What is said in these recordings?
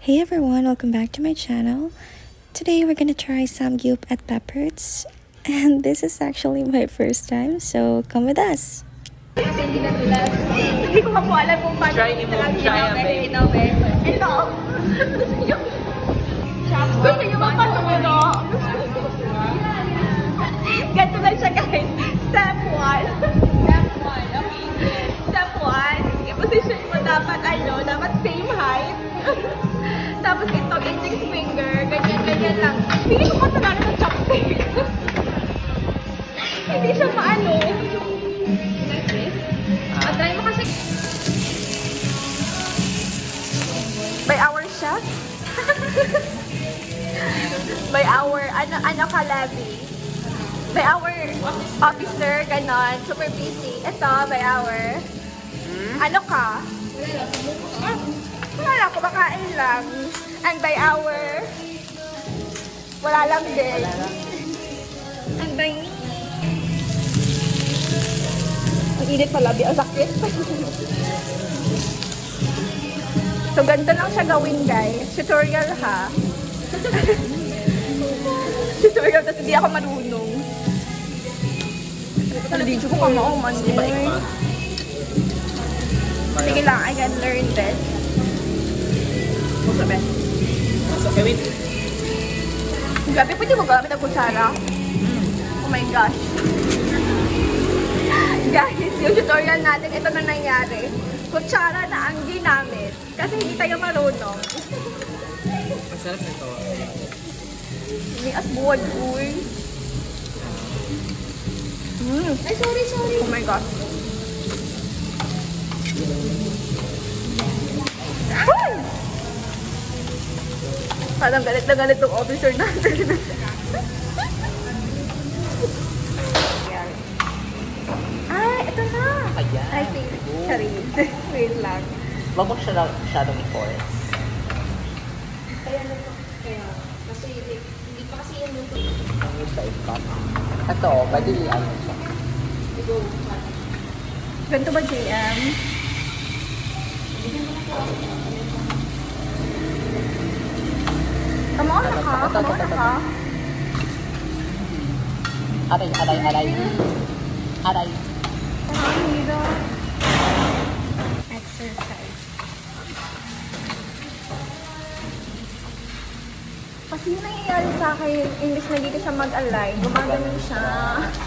Hey everyone, welcome back to my channel. Today we're gonna try samgyup at Pepper's, and this is actually my first time, so come with us. Hindi ko po alam kung paano ito. Gusto nyo ba paturo? Ganito lang siya guys. Step 1. Step 1. I-position mo dapat dapat same height. Tapos ito, index finger. Ganyan lang. Hindi ko kasalanan ng chopstick. Hindi siya maano. Try mo kasi. By our chef? By our, ano ka, Levy? By our officer, ganon. Super busy. Ito, by our. Ano ka? Wala ko, makain lang. And by our. Wala lang din. And by me. Ang init pala, ang sakit. So, ganito lang siya gawin, guys. Tutorial, ha? Tutorial, kasi hindi ako marunong. Hindi ko kamauman. Sige lang, I can learn this. Sabi. Okay, wait. Gabi, pwede mo gamit ang kutsara? Oh my gosh. Guys, yung tutorial natin, ito na nangyari. Kutsara na ang ginamit. Kasi hindi tayo marunong. Masarap nito. May asbuwan, uy. Ay, sorry. Oh my gosh. Ay! Parang galit na galit yung officer natin. Ito na! Ayan. I think, charis. Wait lang. Wag mo siya masyadong i-force. Kaya na to. Kasi hindi pa kasi yung luto. Ang isa i-stop. Ito, pwede lian mo siya. Ganito ba, JM? Come on na ka. Aray. Exercise. Kasi yung nangyayari sa akin, imbis na dito siya mag-align, gumagano siya.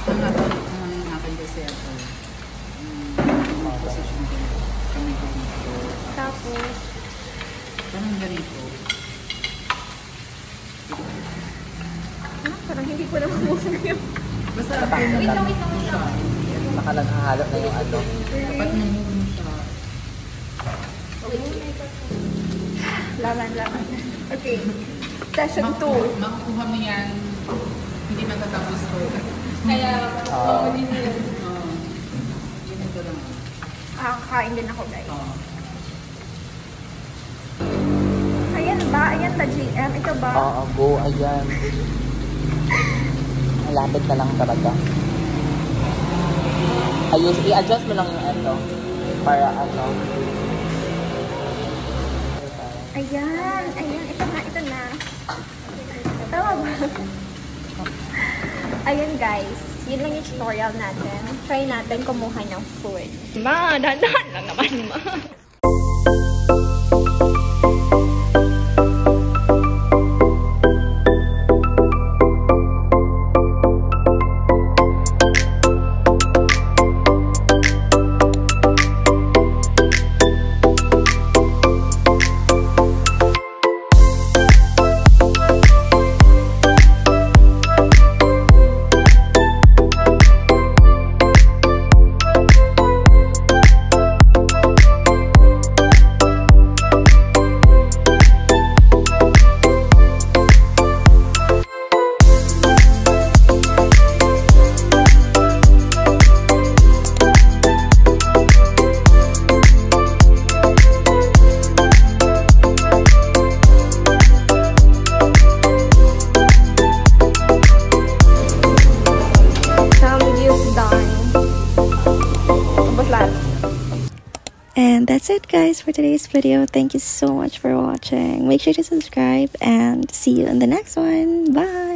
Ang akin kasi ako, position ko, kami ko dito. Tapos, Ganun ganito. parang hindi ko na mamusag yun. Basta wait lang. Nakalaghalap na yung ano. Dapat nahihulog siya. Laman. Okay. Session 2. Makukuha mo yan, hindi matatapos ko. Kaya, Ganito lang. kakain din ako, guys. Oo. Ayan ba? Ayan ba, GM? Ito ba? Oo, go. Ayan. Malapit na lang talaga. Ayun, i-adjust mo lang yung ano. Para ano. Ayan. Ito na. Tama ba? Ayan, guys. Yun lang yung tutorial natin. Try natin kumuha ng food. Ma, dahan lang naman, ma. that's it guys for today's video. Thank you so much for watching. Make sure to subscribe and see you in the next one. Bye!